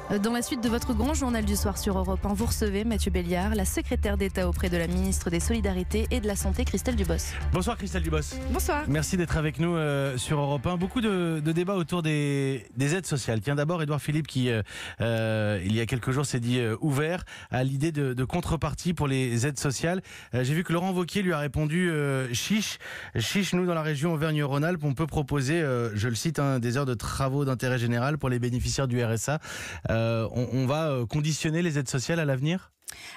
Dans la suite de votre grand journal du soir sur Europe 1, vous recevez Mathieu Belliard, la secrétaire d'État auprès de la ministre des Solidarités et de la Santé, Christelle Dubos. Bonsoir Christelle Dubos. Bonsoir. Merci d'être avec nous sur Europe 1. Beaucoup de débats autour des aides sociales. Tiens, d'abord Édouard Philippe qui, il y a quelques jours, s'est dit ouvert à l'idée de contrepartie pour les aides sociales. J'ai vu que Laurent Wauquiez lui a répondu chiche, nous dans la région Auvergne-Rhône-Alpes, on peut proposer, je le cite, des heures de travaux d'intérêt général pour les bénéficiaires du RSA. On va conditionner les aides sociales à l'avenir ?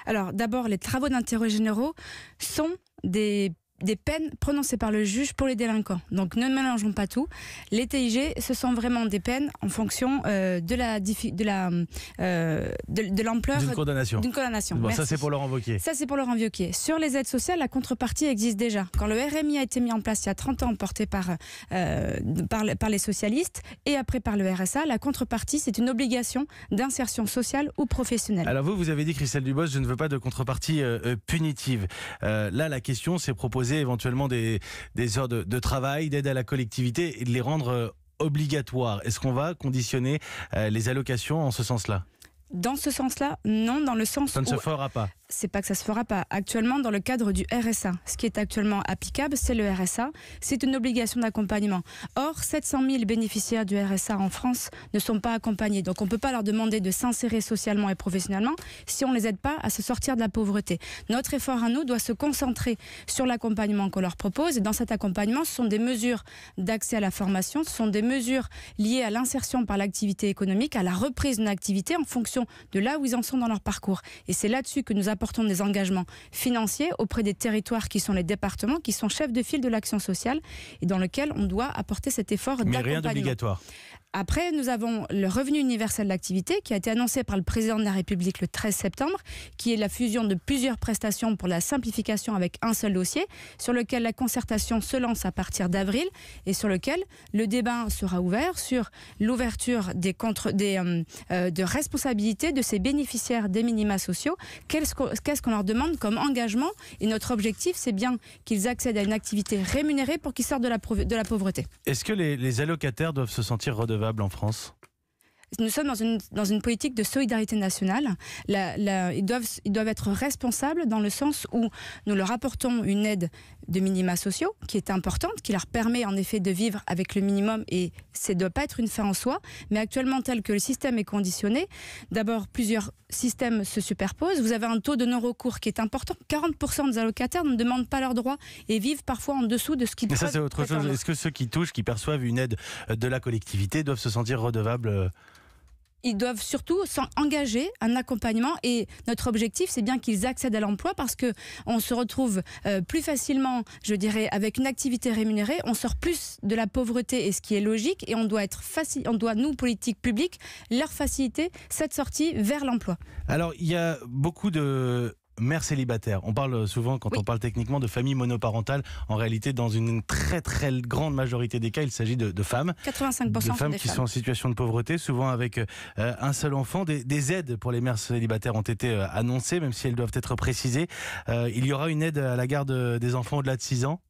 Alors d'abord, les travaux d'intérêt généraux sont des peines prononcées par le juge pour les délinquants. Donc ne mélangeons pas tout. Les TIG, ce sont vraiment des peines en fonction de l'ampleur d'une condamnation. Bon, ça c'est pour Laurent Wauquiez. Ça c'est pour Laurent Wauquiez. Sur les aides sociales, la contrepartie existe déjà. Quand le RMI a été mis en place il y a 30 ans, porté par les socialistes, et après par le RSA, la contrepartie c'est une obligation d'insertion sociale ou professionnelle. Alors vous avez dit, Christelle Dubos, je ne veux pas de contrepartie punitive. Là la question c'est proposer éventuellement des heures de travail, d'aide à la collectivité et de les rendre obligatoires. Est-ce qu'on va conditionner les allocations en ce sens-là ? Dans ce sens-là, non, dans le sens où... Ça ne se fera pas. C'est pas que ça se fera pas. Actuellement, dans le cadre du RSA, ce qui est actuellement applicable, c'est le RSA. C'est une obligation d'accompagnement. Or, 700 000 bénéficiaires du RSA en France ne sont pas accompagnés. Donc, on ne peut pas leur demander de s'insérer socialement et professionnellement si on ne les aide pas à se sortir de la pauvreté. Notre effort à nous doit se concentrer sur l'accompagnement qu'on leur propose. Et dans cet accompagnement, ce sont des mesures d'accès à la formation, ce sont des mesures liées à l'insertion par l'activité économique, à la reprise d'une activité en fonction de là où ils en sont dans leur parcours. Et c'est là-dessus que nous apportons des engagements financiers auprès des territoires qui sont les départements, qui sont chefs de file de l'action sociale et dans lequel on doit apporter cet effort d'accompagnement. Mais rien d'obligatoire. Après, nous avons le revenu universel d'activité qui a été annoncé par le président de la République le 13 septembre, qui est la fusion de plusieurs prestations pour la simplification avec un seul dossier, sur lequel la concertation se lance à partir d'avril et sur lequel le débat sera ouvert sur l'ouverture de responsabilité de ces bénéficiaires des minima sociaux. Qu'est-ce qu'on leur demande comme engagement ? Et notre objectif, c'est bien qu'ils accèdent à une activité rémunérée pour qu'ils sortent de la pauvreté. Est-ce que les allocataires doivent se sentir redevables en France ? Nous sommes dans une politique de solidarité nationale. Ils doivent être responsables dans le sens où nous leur apportons une aide de minima sociaux qui est importante, qui leur permet en effet de vivre avec le minimum et ça ne doit pas être une fin en soi. Mais actuellement, tel que le système est conditionné, d'abord plusieurs systèmes se superposent. Vous avez un taux de non-recours qui est important. 40% des allocataires ne demandent pas leurs droits et vivent parfois en dessous de ce qu'ils peuvent. Mais ça c'est autre chose. Est-ce que ceux qui perçoivent une aide de la collectivité doivent se sentir redevables ? Ils doivent surtout s'engager un accompagnement et notre objectif c'est bien qu'ils accèdent à l'emploi parce qu'on se retrouve plus facilement, je dirais, avec une activité rémunérée, on sort plus de la pauvreté et ce qui est logique et on doit nous, politiques publiques, leur faciliter cette sortie vers l'emploi. Alors il y a beaucoup de mères célibataires. On parle souvent, quand on parle techniquement, de familles monoparentales. En réalité, dans une très très grande majorité des cas, il s'agit de femmes. 85% de femmes qui sont en situation de pauvreté, souvent avec un seul enfant. Des aides pour les mères célibataires ont été annoncées, même si elles doivent être précisées. Il y aura une aide à la garde des enfants au-delà de 6 ans ?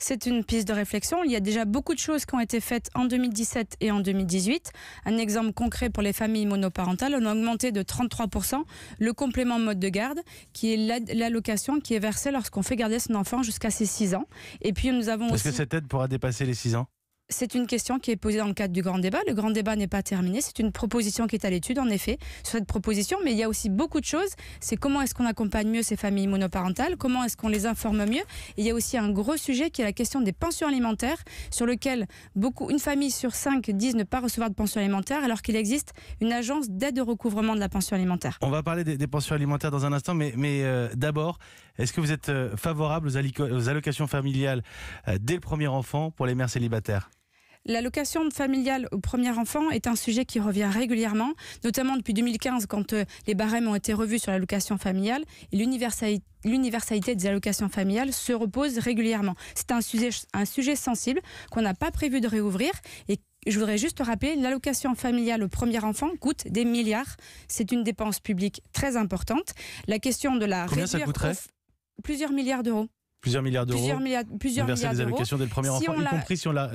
C'est une piste de réflexion. Il y a déjà beaucoup de choses qui ont été faites en 2017 et en 2018. Un exemple concret pour les familles monoparentales, on a augmenté de 33% le complément mode de garde, qui est l'allocation qui est versée lorsqu'on fait garder son enfant jusqu'à ses 6 ans. Et puis nous avons Est-ce que cette aide pourra dépasser les 6 ans ? C'est une question qui est posée dans le cadre du grand débat. Le grand débat n'est pas terminé. C'est une proposition qui est à l'étude, en effet, sur cette proposition. Mais il y a aussi beaucoup de choses. C'est comment est-ce qu'on accompagne mieux ces familles monoparentales, comment est-ce qu'on les informe mieux. Et il y a aussi un gros sujet qui est la question des pensions alimentaires, sur lequel une famille sur 5 disent ne pas recevoir de pension alimentaire, alors qu'il existe une agence d'aide au recouvrement de la pension alimentaire. On va parler des pensions alimentaires dans un instant, mais d'abord, est-ce que vous êtes favorable aux allocations familiales dès le premier enfant pour les mères célibataires ? L'allocation familiale au premier enfant est un sujet qui revient régulièrement, notamment depuis 2015 quand les barèmes ont été revus sur l'allocation familiale et l'universalité des allocations familiales se repose régulièrement. C'est un sujet sensible qu'on n'a pas prévu de réouvrir et je voudrais juste rappeler, l'allocation familiale au premier enfant coûte des milliards. C'est une dépense publique très importante. La question de la Combien ça coûterait ? Plusieurs milliards d'euros. Plusieurs milliards d'euros. Plusieurs Verser milliards les d'euros. allocations dès le premier Si enfant, on y la- compris si on la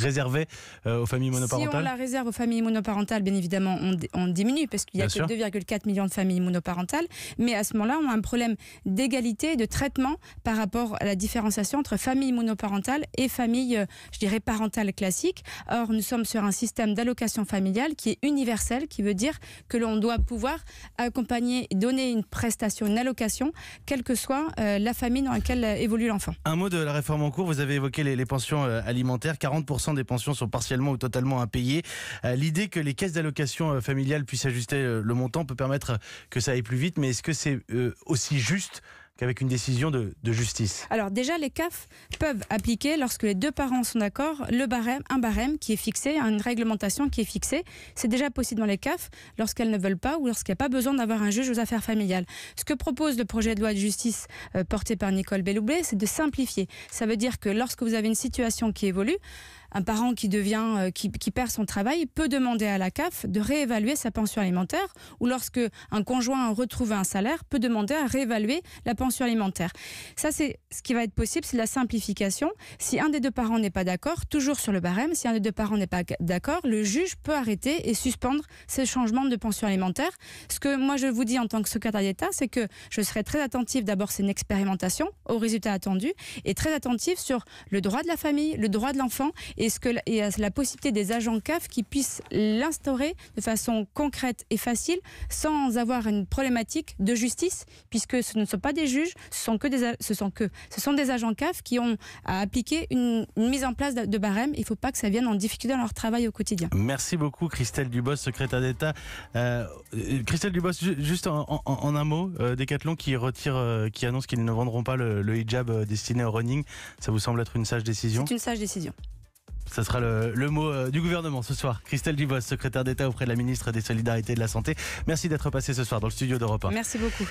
réservait aux familles Si on monoparentales. la réserve aux familles monoparentales, bien évidemment, on diminue parce qu'il n'y a Bien que sûr. 2,4 millions de familles monoparentales. Mais à ce moment-là, on a un problème d'égalité, de traitement par rapport à la différenciation entre familles monoparentales et familles, je dirais, parentales classiques. Or, nous sommes sur un système d'allocation familiale qui est universel, qui veut dire que l'on doit pouvoir accompagner, donner une prestation, une allocation, quelle que soit la famille dans laquelle évolue l'enfant. Un mot de la réforme en cours, vous avez évoqué les pensions alimentaires, 40% des pensions sont partiellement ou totalement impayées. L'idée que les caisses d'allocation familiale puissent ajuster le montant peut permettre que ça aille plus vite, mais est-ce que c'est aussi juste qu'avec une décision de justice? Alors déjà, les CAF peuvent appliquer, lorsque les deux parents sont d'accord, un barème qui est fixé, une réglementation qui est fixée. C'est déjà possible dans les CAF lorsqu'elles ne veulent pas ou lorsqu'il n'y a pas besoin d'avoir un juge aux affaires familiales. Ce que propose le projet de loi de justice porté par Nicole Belloubet, c'est de simplifier. Ça veut dire que lorsque vous avez une situation qui évolue, un parent qui perd son travail peut demander à la CAF de réévaluer sa pension alimentaire, ou lorsque un conjoint retrouve un salaire, peut demander à réévaluer la pension alimentaire. Ça, c'est ce qui va être possible, c'est la simplification. Si un des deux parents n'est pas d'accord, toujours sur le barème, si un des deux parents n'est pas d'accord, le juge peut arrêter et suspendre ces changements de pension alimentaire. Ce que moi je vous dis en tant que secrétaire d'État, c'est que je serai très attentive, d'abord c'est une expérimentation, aux résultats attendus, et très attentive sur le droit de la famille, le droit de l'enfant, et à la possibilité des agents CAF qui puissent l'instaurer de façon concrète et facile, sans avoir une problématique de justice, puisque ce ne sont pas des juges, ce sont des agents CAF qui ont à appliquer une mise en place de barème. Il ne faut pas que ça vienne en difficulté dans leur travail au quotidien. Merci beaucoup Christelle Dubos, secrétaire d'État. Christelle Dubos, juste en un mot, Decathlon qui annonce qu'ils ne vendront pas le hijab destiné au running. Ça vous semble être une sage décision? C'est une sage décision. Ça sera le mot du gouvernement ce soir. Christelle Dubos, secrétaire d'État auprès de la ministre des Solidarités et de la Santé. Merci d'être passée ce soir dans le studio d'Europe 1. Merci beaucoup.